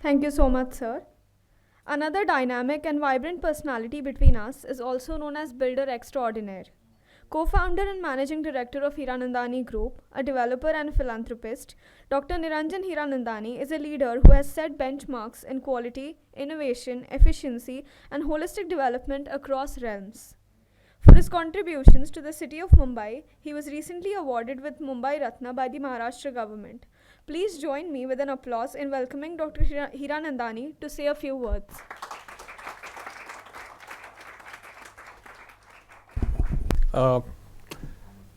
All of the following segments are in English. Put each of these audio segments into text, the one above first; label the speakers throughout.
Speaker 1: Thank you so much, sir. Another dynamic and vibrant personality between us is also known as Builder Extraordinaire. Co founder and managing director of Hiranandani Group, a developer and a philanthropist, Dr. Niranjan Hiranandani is a leader who has set benchmarks in quality, innovation, efficiency, and holistic development across realms. For his contributions to the city of Mumbai, he was recently awarded with Mumbai Ratna by the Maharashtra government. Please join me with an applause in welcoming Dr. Hiranandani to say a few words.
Speaker 2: Uh,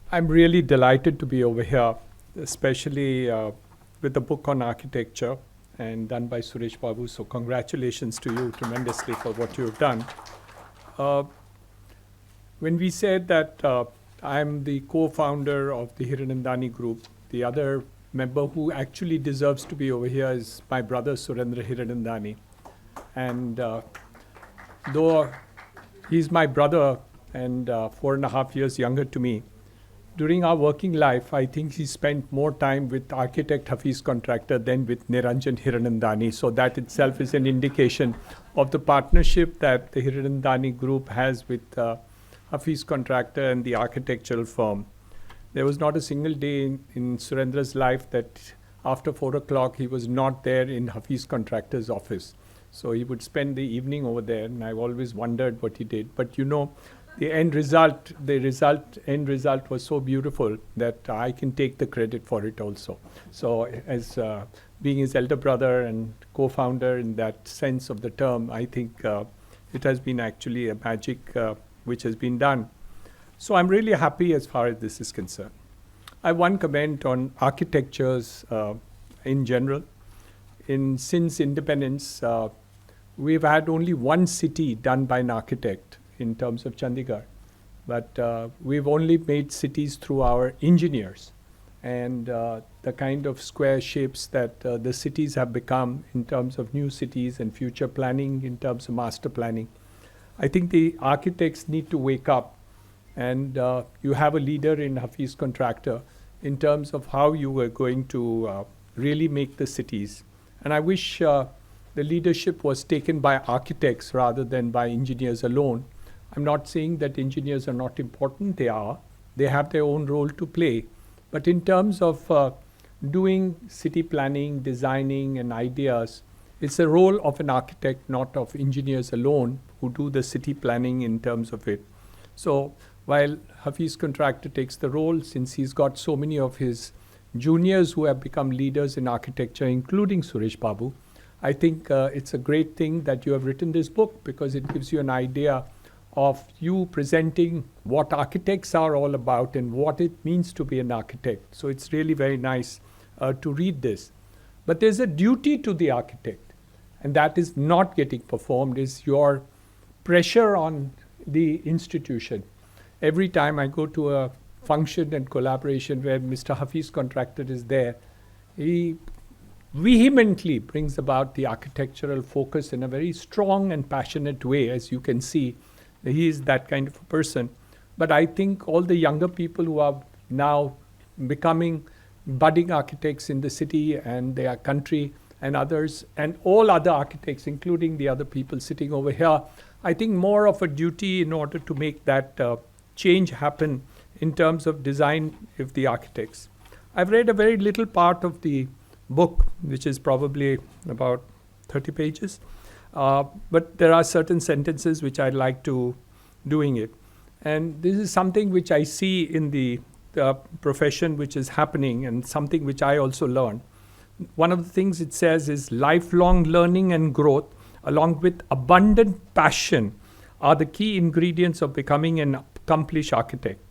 Speaker 2: I'm really delighted to be over here, especially with the book on architecture and done by Suresh Babu. So congratulations to you tremendously for what you have done. When we said that I'm the co-founder of the Hiranandani Group, the other member who actually deserves to be over here is my brother Surendra Hiranandani. And though he's my brother and 4.5 years younger to me, during our working life, I think he spent more time with architect Hafiz Contractor than with Niranjan Hiranandani. So that itself is an indication of the partnership that the Hiranandani Group has with Hafiz Contractor and the architectural firm. There was not a single day in Surendra's life that after 4 o'clock he was not there in Hafiz Contractor's office. So he would spend the evening over there, and I've always wondered what he did. But you know, the end result was so beautiful that I can take the credit for it also. So as being his elder brother and co-founder in that sense of the term, I think it has been actually a magic which has been done. So I'm really happy as far as this is concerned. I have one comment on architectures in general. Since independence, we've had only one city done by an architect in terms of Chandigarh. But we've only made cities through our engineers and the kind of square shapes that the cities have become in terms of new cities and future planning, in terms of master planning. I think the architects need to wake up, and you have a leader in Hafiz Contractor in terms of how you were going to really make the cities. And I wish the leadership was taken by architects rather than by engineers alone. I'm not saying that engineers are not important, they are. They have their own role to play. But in terms of doing city planning, designing and ideas, it's a role of an architect, not of engineers alone who do the city planning in terms of it. So while Hafiz Contractor takes the role, since he's got so many of his juniors who have become leaders in architecture, including Suresh Babu, I think it's a great thing that you have written this book, because it gives you an idea of you presenting what architects are all about and what it means to be an architect. So it's really very nice to read this. But there's a duty to the architect, and that is not getting performed, is your pressure on the institution. Every time I go to a function and collaboration where Mr. Hafiz Contractor is there, he vehemently brings about the architectural focus in a very strong and passionate way. As you can see, he is that kind of a person. But I think all the younger people who are now becoming budding architects in the city and their country and others, and all other architects, including the other people sitting over here, I think more of a duty in order to make that change happen in terms of design of the architects. I've read a very little part of the book, which is probably about 30 pages. But there are certain sentences which I like to doing it. And this is something which I see in the profession which is happening, and something which I also learned. One of the things it says is lifelong learning and growth, along with abundant passion, are the key ingredients of becoming an accomplished architect.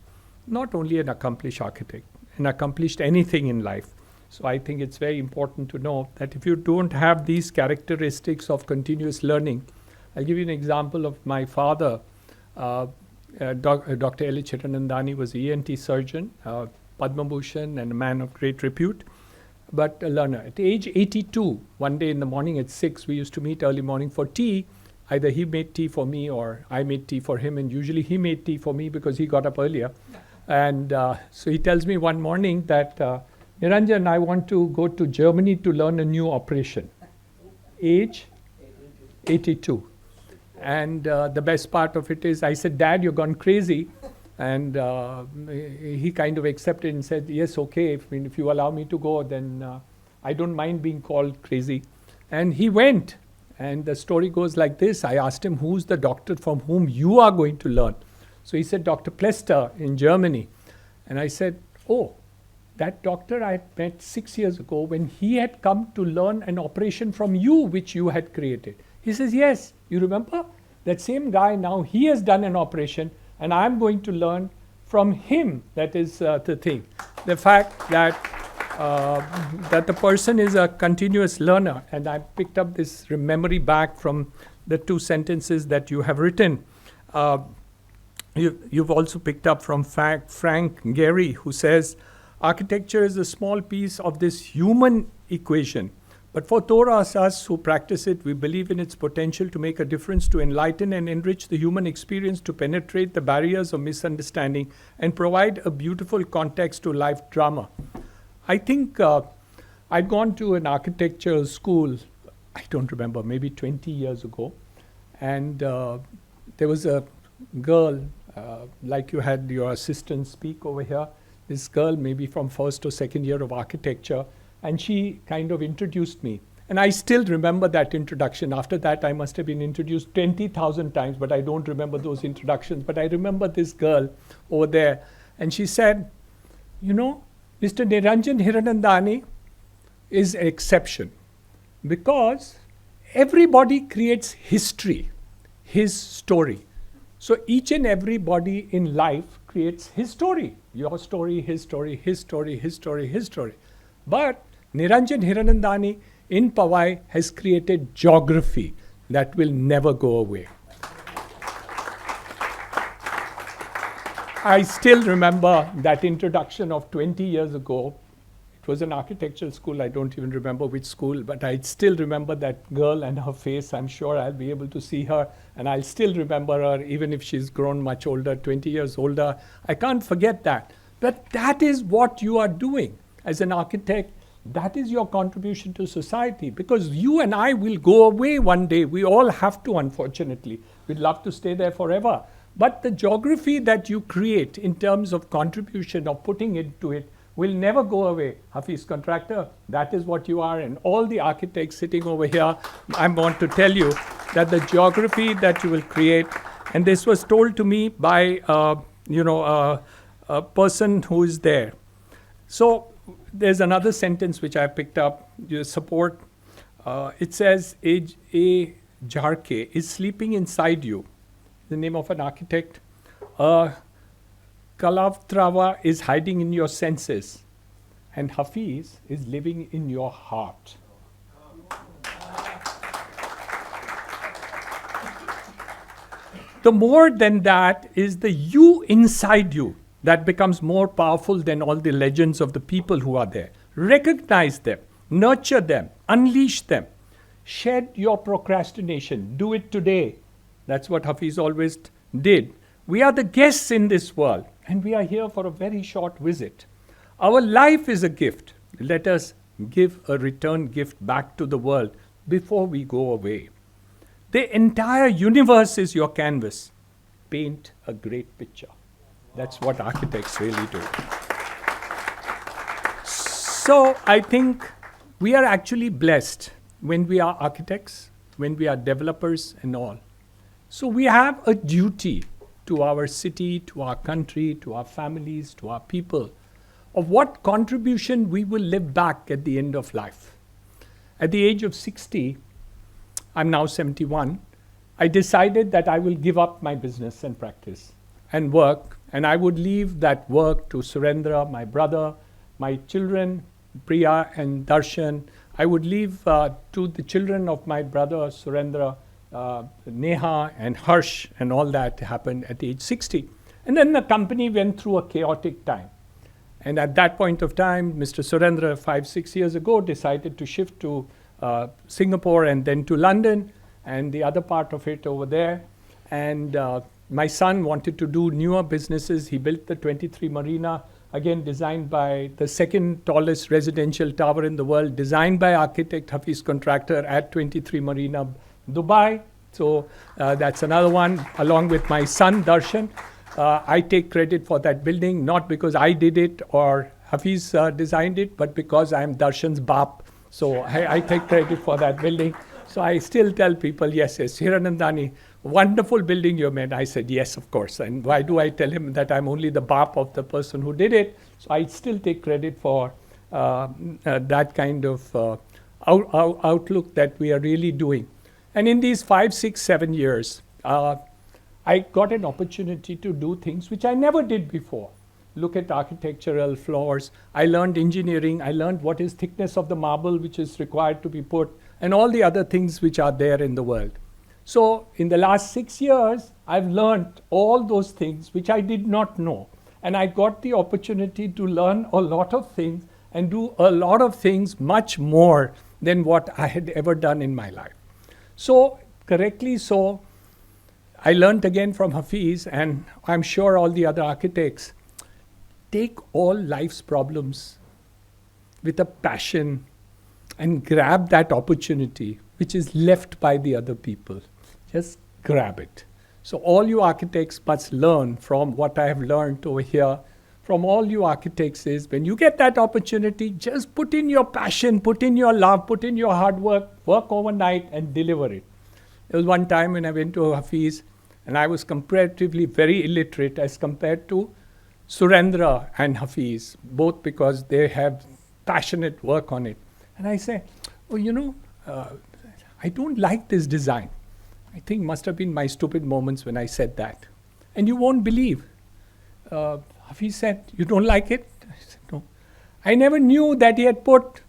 Speaker 2: Not only an accomplished architect, an accomplished anything in life. So I think it's very important to know that if you don't have these characteristics of continuous learning, I'll give you an example of my father. Dr. L. H. Hiranandani was an ENT surgeon, Padma Bhushan, and a man of great repute, but a learner. At age 82, one day in the morning at 6, we used to meet early morning for tea. Either he made tea for me or I made tea for him, and usually he made tea for me because he got up earlier. And so he tells me one morning that, Niranjan, I want to go to Germany to learn a new operation. age 82. And the best part of it is, I said, Dad, you're gone crazy. And he kind of accepted and said, yes, okay, if you allow me to go, then I don't mind being called crazy. And he went. And the story goes like this. I asked him, who's the doctor from whom you are going to learn? So he said, Dr. Plester in Germany. And I said, oh, that doctor I met 6 years ago when he had come to learn an operation from you, which you had created. He says, yes, you remember? That same guy now, he has done an operation and I'm going to learn from him. That is the thing. The fact that that the person is a continuous learner. And I picked up this memory back from the 2 sentences that you have written. You've also picked up from Frank Gehry, who says, architecture is a small piece of this human equation. But for those us who practice it, we believe in its potential to make a difference, to enlighten and enrich the human experience, to penetrate the barriers of misunderstanding, and provide a beautiful context to life drama. I think I'd gone to an architecture school, I don't remember, maybe 20 years ago. And there was a girl, like you had your assistant speak over here, this girl maybe from first or second year of architecture, and she kind of introduced me. And I still remember that introduction. After that, I must have been introduced 20,000 times, but I don't remember those introductions. But I remember this girl over there, and she said, you know, Mr. Niranjan Hiranandani is an exception because everybody creates history, his story. So each and everybody in life creates his story. Your story, his story, his story, his story, his story. But Niranjan Hiranandani in Powai has created geography that will never go away. I still remember that introduction of 20 years ago. It was an architectural school. I don't even remember which school, but I still remember that girl and her face. I'm sure I'll be able to see her, and I'll still remember her, even if she's grown much older, 20 years older. I can't forget that. But that is what you are doing as an architect. That is your contribution to society, because you and I will go away one day. We all have to, unfortunately. We'd love to stay there forever. But the geography that you create in terms of contribution or putting into it will never go away. Hafiz Contractor, that is what you are. And all the architects sitting over here, I want to tell you that the geography that you will create, and this was told to me by a person who is there. So there's another sentence which I picked up, your support. It says, A. Jharke is sleeping inside you. The name of an architect. Kalavtrava is hiding in your senses. And Hafiz is living in your heart. The more than that is the you inside you that becomes more powerful than all the legends of the people who are there. Recognize them, nurture them, unleash them. Shed your procrastination. Do it today. That's what Hafiz always did. We are the guests in this world, and we are here for a very short visit. Our life is a gift. Let us give a return gift back to the world before we go away. The entire universe is your canvas. Paint a great picture. That's what architects really do. So I think we are actually blessed when we are architects, when we are developers and all. So we have a duty to our city, to our country, to our families, to our people, of what contribution we will live back at the end of life. At the age of 60, I'm now 71, I decided that I will give up my business and practice and work, and I would leave that work to Surendra, my brother, my children, Priya and Darshan. I would leave to the children of my brother, Surendra, Neha and Harsh, and all that happened at age 60. And then the company went through a chaotic time. And at that point of time, Mr. Surendra, 5-6 years ago, decided to shift to Singapore and then to London and the other part of it over there. And my son wanted to do newer businesses. He built the 23 Marina. again designed by the second tallest residential tower in the world, designed by architect Hafiz Contractor at 23 Marina, Dubai. So that's another one, along with my son Darshan. I take credit for that building, not because I did it or Hafiz designed it, but because I'm Darshan's Baap. So I take credit for that building. So I still tell people, yes, Hiranandani, wonderful building you made. I said, yes, of course. And why do I tell him that I'm only the Baap of the person who did it? So I still take credit for that kind of outlook that we are really doing. And in these 5, 6, 7 years, I got an opportunity to do things which I never did before. Look at architectural floors. I learned engineering. I learned what is thickness of the marble which is required to be put, and all the other things which are there in the world. So in the last 6 years, I've learned all those things which I did not know. And I got the opportunity to learn a lot of things and do a lot of things much more than what I had ever done in my life. So correctly so, I learned again from Hafiz, and I'm sure all the other architects, take all life's problems with a passion and grab that opportunity which is left by the other people. Just grab it. So all you architects must learn from what I have learned over here from all you architects is, when you get that opportunity, just put in your passion, put in your love, put in your hard work overnight and deliver it. There was one time when I went to Hafiz and I was comparatively very illiterate as compared to Surendra and Hafiz, both because they have passionate work on it. And I say, oh, I don't like this design. I think must have been my stupid moments when I said that. And you won't believe. Hafiz said, you don't like it? I said, no. I never knew that he had put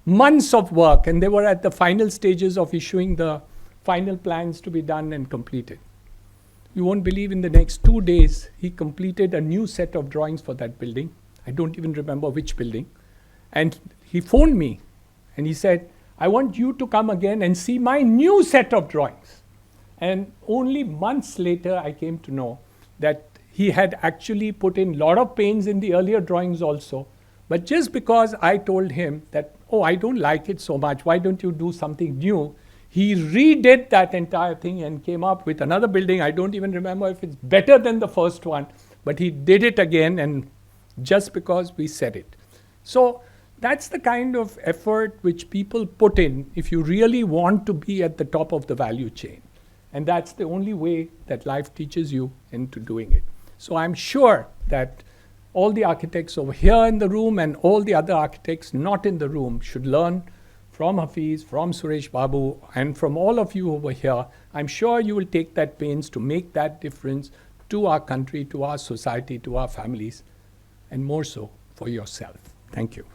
Speaker 2: months of work and they were at the final stages of issuing the final plans to be done and completed. You won't believe, in the next 2 days, he completed a new set of drawings for that building. I don't even remember which building. And he phoned me and he said, I want you to come again and see my new set of drawings. And only months later, I came to know that he had actually put in a lot of pains in the earlier drawings also. But just because I told him that, oh, I don't like it so much, why don't you do something new? He redid that entire thing and came up with another building. I don't even remember if it's better than the first one, but he did it again, and just because we said it. So that's the kind of effort which people put in if you really want to be at the top of the value chain. And that's the only way that life teaches you into doing it. So I'm sure that all the architects over here in the room and all the other architects not in the room should learn from Hafiz, from Suresh Babu, and from all of you over here. I'm sure you will take that pains to make that difference to our country, to our society, to our families, and more so for yourself. Thank you.